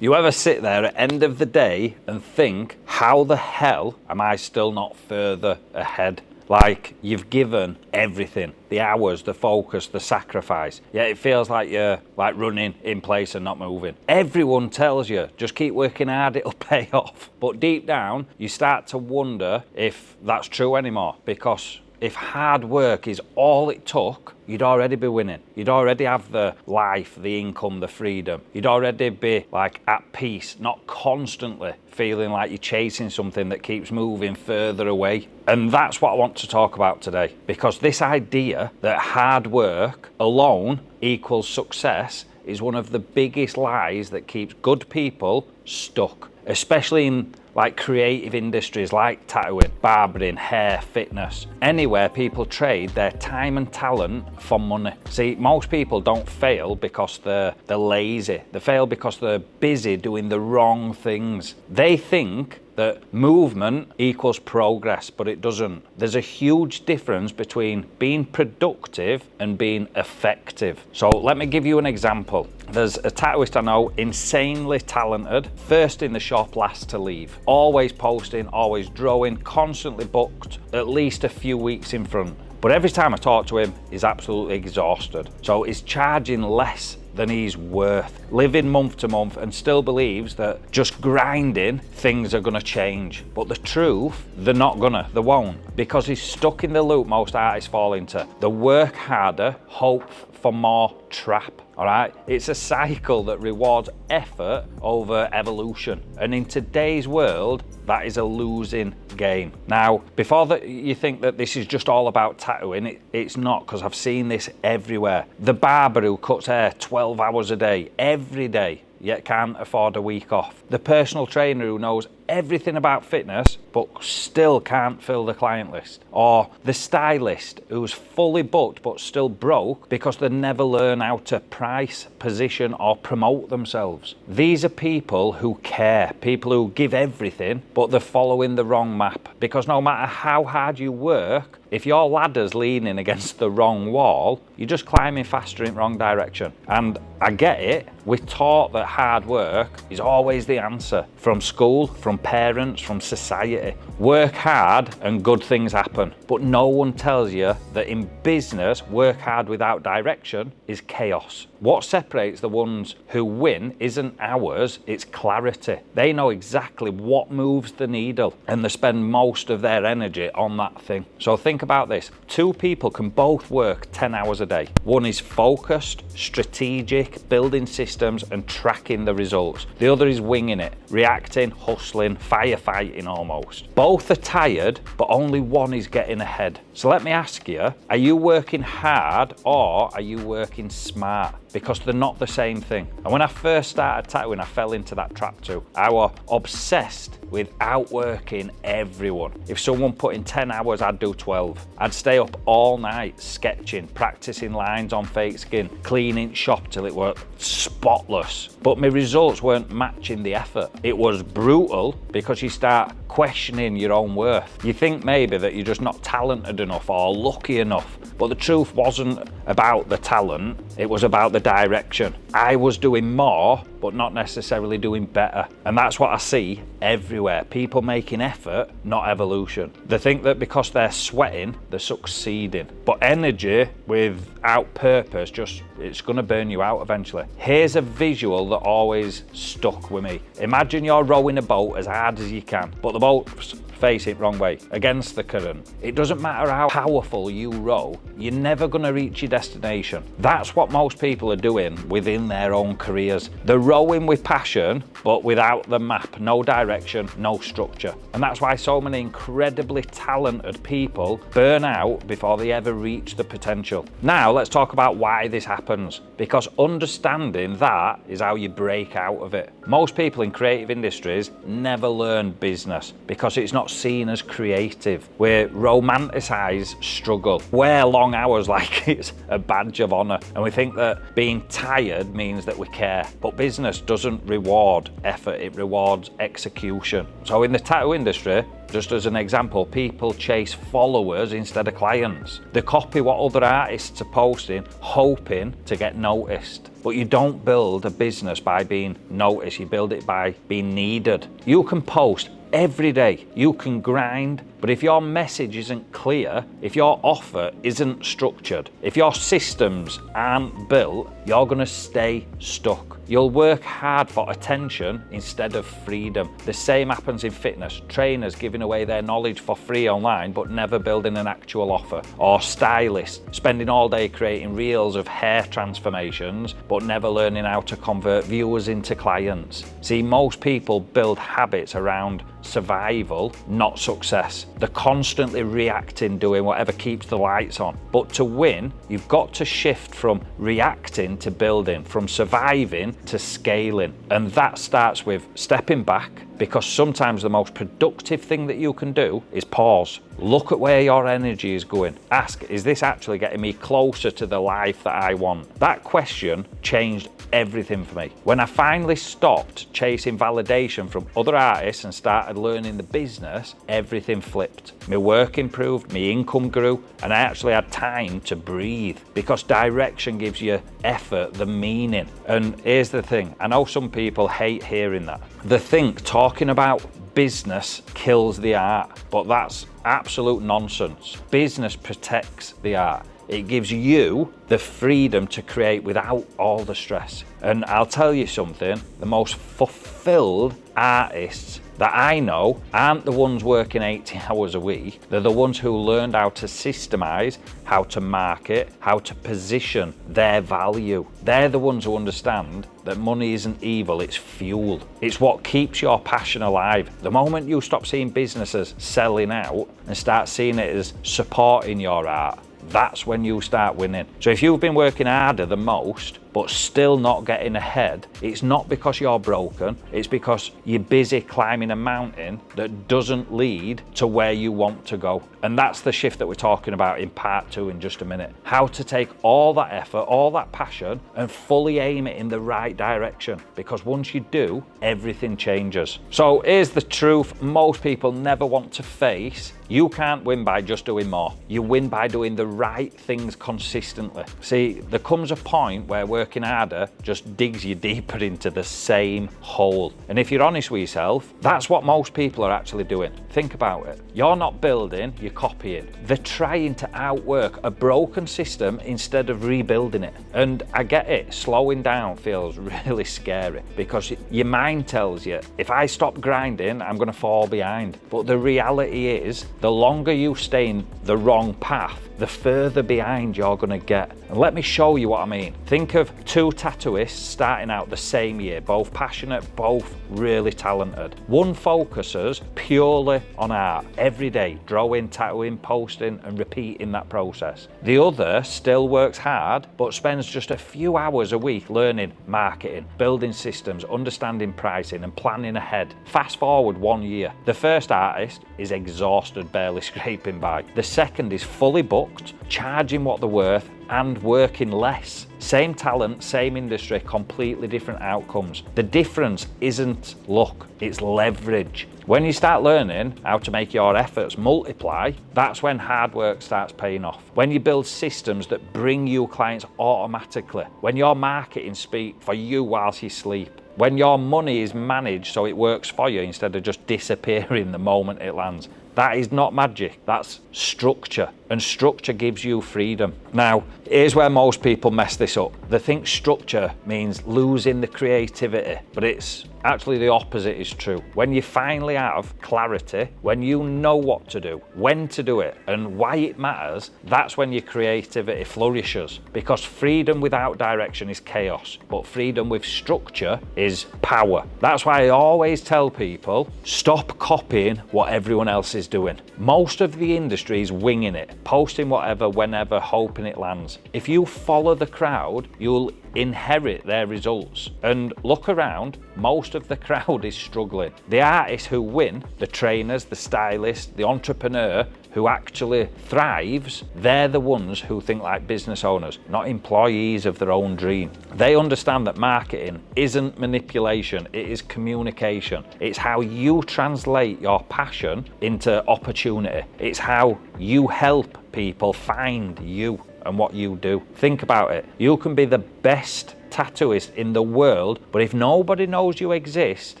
You ever sit there at the end of the day and think, how the hell am I still not further ahead? Like you've given everything, the hours, the focus, the sacrifice, yet it feels like you're like running in place and not moving. Everyone tells you, just keep working hard, it'll pay off. But deep down, you start to wonder if that's true anymore, because if hard work is all it took, you'd already be winning. You'd already have the life, the income, the freedom. You'd already be like at peace, not constantly feeling like you're chasing something that keeps moving further away. And that's what I want to talk about today, because this idea that hard work alone equals success is one of the biggest lies that keeps good people stuck, especially in like creative industries like tattooing, barbering, hair, fitness, anywhere people trade their time and talent for money. See, most people don't fail because they're lazy. They fail because they're busy doing the wrong things. They think that movement equals progress, but it doesn't. There's a huge difference between being productive and being effective. So let me give you an example. There's a tattooist I know, insanely talented, first in the shop, last to leave. Always posting, always drawing, constantly booked, at least a few weeks in front. But every time I talk to him, he's absolutely exhausted. So he's charging less than he's worth, living month to month, and still believes that just grinding, things are gonna change. But the truth, they're not gonna, they won't, because he's stuck in the loop most artists fall into. The work harder, hope for more trap. All right, it's a cycle that rewards effort over evolution. And in today's world, that is a losing game. Now, before you think that this is just all about tattooing, it's not, because I've seen this everywhere. The barber who cuts hair 12 hours a day, every day, yet can't afford a week off. The personal trainer who knows everything about fitness but still can't fill the client list. Or the stylist who's fully booked but still broke because they never learn how to price, position or promote themselves. These are people who care, people who give everything, but they're following the wrong map, because no matter how hard you work, if your ladder's leaning against the wrong wall, you're just climbing faster in the wrong direction. And I get it, we're taught that hard work is always the answer, from school, from parents, from society. Work hard and good things happen. But no one tells you that in business, work hard without direction is chaos. What separates the ones who win isn't hours, it's clarity. They know exactly what moves the needle, and they spend most of their energy on that thing. So think about this. Two people can both work 10 hours a day. One is focused, strategic, building systems and tracking the results. The other is winging it, reacting, hustling, firefighting almost. Both are tired, but only one is getting ahead. So let me ask you, are you working hard or are you working smart? Because they're not the same thing. And when I first started tattooing, I fell into that trap too. I was obsessed with outworking everyone. If someone put in 10 hours, I'd do 12. I'd stay up all night sketching, practicing lines on fake skin, cleaning shop till it were spotless. But my results weren't matching the effort. It was brutal because you start questioning your own worth. You think maybe that you're just not talented enough or lucky enough. But the truth wasn't about the talent, it was about the direction. I was doing more, but not necessarily doing better. And that's what I see everywhere. People making effort, not evolution. They think that because they're sweating, they're succeeding. But energy without purpose, it's gonna burn you out eventually. Here's a visual that always stuck with me. Imagine you're rowing a boat as hard as you can, but the boat's facing wrong way, against the current. It doesn't matter how powerful you row, you're never gonna reach your destination. That's what most people are doing within their own careers. They're rowing with passion, but without the map, no direction, no structure. And that's why so many incredibly talented people burn out before they ever reach the potential. Now, let's talk about why this happens, because understanding that is how you break out of it. Most people in creative industries never learn business because it's not seen as creative. We romanticize struggle, wear long hours like it's a badge of honor, and we think that being tired means that we care. But business doesn't reward reward effort, it rewards execution. So in the tattoo industry, just as an example, people chase followers instead of clients. They copy what other artists are posting, hoping to get noticed. But you don't build a business by being noticed, you build it by being needed. You can post every day, you can grind, but if your message isn't clear, if your offer isn't structured, if your systems aren't built, you're gonna stay stuck. You'll work hard for attention instead of freedom. The same happens in fitness. Trainers giving away their knowledge for free online but never building an actual offer. Or stylists spending all day creating reels of hair transformations but never learning how to convert viewers into clients. See, most people build habits around survival, not success. They're constantly reacting, doing whatever keeps the lights on. But to win, you've got to shift from reacting to building, from surviving to scaling. And that starts with stepping back, because sometimes the most productive thing that you can do is pause. Look at where your energy is going. Ask, is this actually getting me closer to the life that I want? That question changed everything for me. When I finally stopped chasing validation from other artists and started learning the business, everything flipped. My work improved, my income grew, and I actually had time to breathe, because direction gives you effort the meaning. And here's the thing, I know some people hate hearing that. They think talking about business kills the art, but that's absolute nonsense. Business protects the art. It gives you the freedom to create without all the stress. And I'll tell you something, the most fulfilled artists that I know aren't the ones working 80 hours a week. They're the ones who learned how to systemize, how to market, how to position their value. They're the ones who understand that money isn't evil, it's fuel. It's what keeps your passion alive. The moment you stop seeing businesses selling out and start seeing it as supporting your art, that's when you start winning. So if you've been working harder than most, but still not getting ahead, it's not because you're broken, it's because you're busy climbing a mountain that doesn't lead to where you want to go. And that's the shift that we're talking about in part 2 in just a minute. How to take all that effort, all that passion, and fully aim it in the right direction. Because once you do, everything changes. So here's the truth most people never want to face. You can't win by just doing more. You win by doing the right things consistently. See, there comes a point where working harder just digs you deeper into the same hole. And if you're honest with yourself, that's what most people are actually doing. Think about it. You're not building, you're copying. They're trying to outwork a broken system instead of rebuilding it. And I get it, slowing down feels really scary, because your mind tells you, if I stop grinding, I'm gonna fall behind. But the reality is, the longer you stay in the wrong path, the further behind you're gonna get. And let me show you what I mean. Think of 2 tattooists starting out the same year, both passionate, both really talented. One focuses purely on art, every day, drawing, tattooing, posting, and repeating that process. The other still works hard, but spends just a few hours a week learning marketing, building systems, understanding pricing, and planning ahead. Fast forward 1 year. The first artist is exhausted, barely scraping by. The second is fully booked, charging what they're worth, and working less. Same talent, same industry, completely different outcomes. The difference isn't luck, it's leverage. When you start learning how to make your efforts multiply, that's when hard work starts paying off. When you build systems that bring you clients automatically. When your marketing speaks for you whilst you sleep. When your money is managed so it works for you instead of just disappearing the moment it lands. That is not magic, that's structure. And structure gives you freedom. Now, here's where most people mess this up. They think structure means losing the creativity, but it's actually the opposite is true. When you finally have clarity, when you know what to do, when to do it, and why it matters, that's when your creativity flourishes. Because freedom without direction is chaos, but freedom with structure is power. That's why I always tell people, stop copying what everyone else is doing. Most of the industry is winging it, posting whatever, whenever, hoping it lands. If you follow the crowd, you'll inherit their results. And look around, most of the crowd is struggling. The artists who win, the trainers, the stylists, the entrepreneur who actually thrives, they're the ones who think like business owners, not employees of their own dream. They understand that marketing isn't manipulation, it is communication. It's how you translate your passion into opportunity. It's how you help people find you and what you do. Think about it. You can be the best tattooist in the world, but if nobody knows you exist,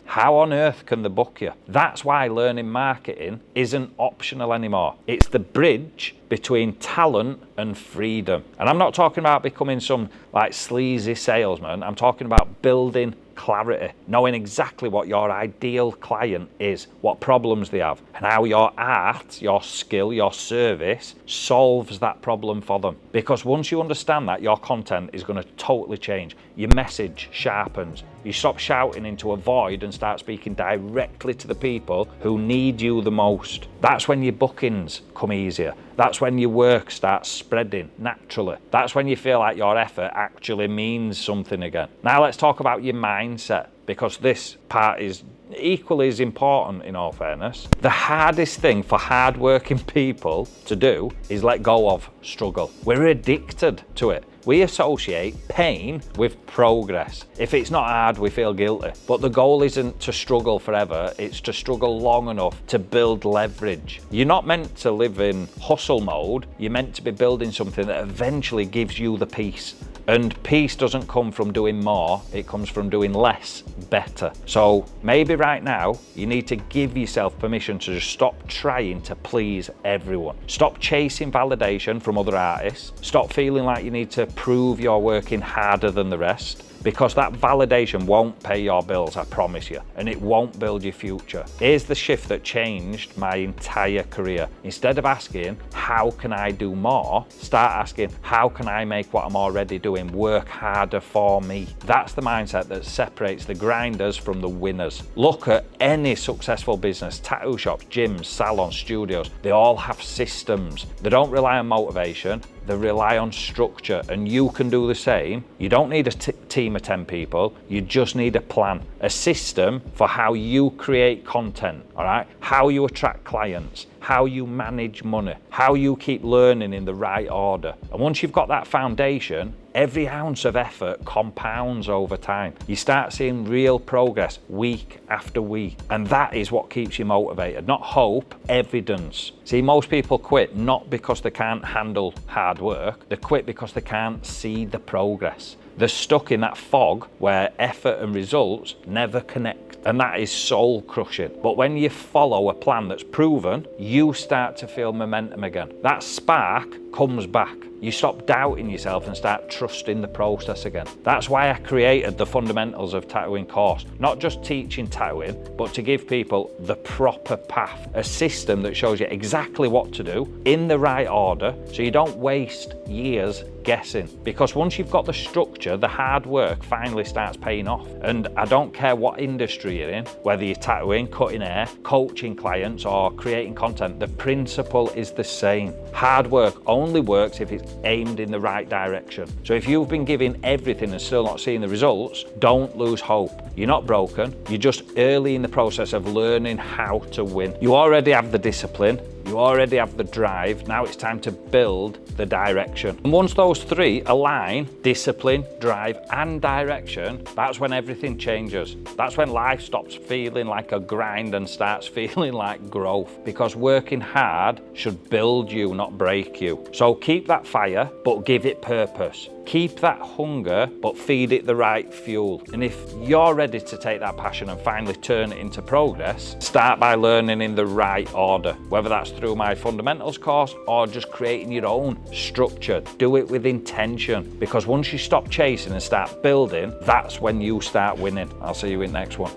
how on earth can they book you? That's why learning marketing isn't optional anymore. It's the bridge between talent and freedom. And I'm not talking about becoming some like sleazy salesman. I'm talking about building clarity, knowing exactly what your ideal client is, what problems they have, and how your art, your skill, your service solves that problem for them. Because once you understand that, your content is going to totally change. Your message sharpens. You stop shouting into a void and start speaking directly to the people who need you the most. That's when your bookings come easier. That's when your work starts spreading naturally. That's when you feel like your effort actually means something again. Now let's talk about your mindset, because this part is equally as important in all fairness. The hardest thing for hard-working people to do is let go of struggle. We're addicted to it. We associate pain with progress. If it's not hard, we feel guilty. But the goal isn't to struggle forever, it's to struggle long enough to build leverage. You're not meant to live in hustle mode, you're meant to be building something that eventually gives you the peace. And peace doesn't come from doing more, it comes from doing less, better. So maybe right now, you need to give yourself permission to just stop trying to please everyone. Stop chasing validation from other artists. Stop feeling like you need to prove you're working harder than the rest. Because that validation won't pay your bills, I promise you, and it won't build your future. Here's the shift that changed my entire career. Instead of asking, how can I do more? Start asking, how can I make what I'm already doing work harder for me? That's the mindset that separates the grinders from the winners. Look at any successful business, tattoo shops, gyms, salons, studios. They all have systems. They don't rely on motivation. They rely on structure, and you can do the same. You don't need a team of 10 people, you just need a plan, a system for how you create content, all right? How you attract clients, how you manage money, how you keep learning in the right order. And once you've got that foundation, every ounce of effort compounds over time. You start seeing real progress week after week. And that is what keeps you motivated, not hope, evidence. See, most people quit not because they can't handle hard work, they quit because they can't see the progress. They're stuck in that fog where effort and results never connect. And that is soul crushing. But when you follow a plan that's proven, you start to feel momentum again. That spark comes back. You stop doubting yourself and start trusting the process again. That's why I created the Fundamentals of Tattooing course. Not just teaching tattooing, but to give people the proper path, a system that shows you exactly what to do in the right order, so you don't waste years guessing. Because once you've got the structure, the hard work finally starts paying off. And I don't care what industry you're in, whether you're tattooing, cutting hair, coaching clients, or creating content, the principle is the same. Hard work only works if it's aimed in the right direction. So if you've been giving everything and still not seeing the results, don't lose hope. You're not broken, you're just early in the process of learning how to win. You already have the discipline, you already have the drive, now it's time to build the direction. And once those three align, discipline, drive and direction, that's when everything changes. That's when life stops feeling like a grind and starts feeling like growth. Because working hard should build you, not break you. So keep that fire, but give it purpose. Keep that hunger, but feed it the right fuel. And if you're ready to take that passion and finally turn it into progress, start by learning in the right order. Whether that's through my Fundamentals course or just creating your own structure. Do it with intention, because once you stop chasing and start building, that's when you start winning. I'll see you in the next one.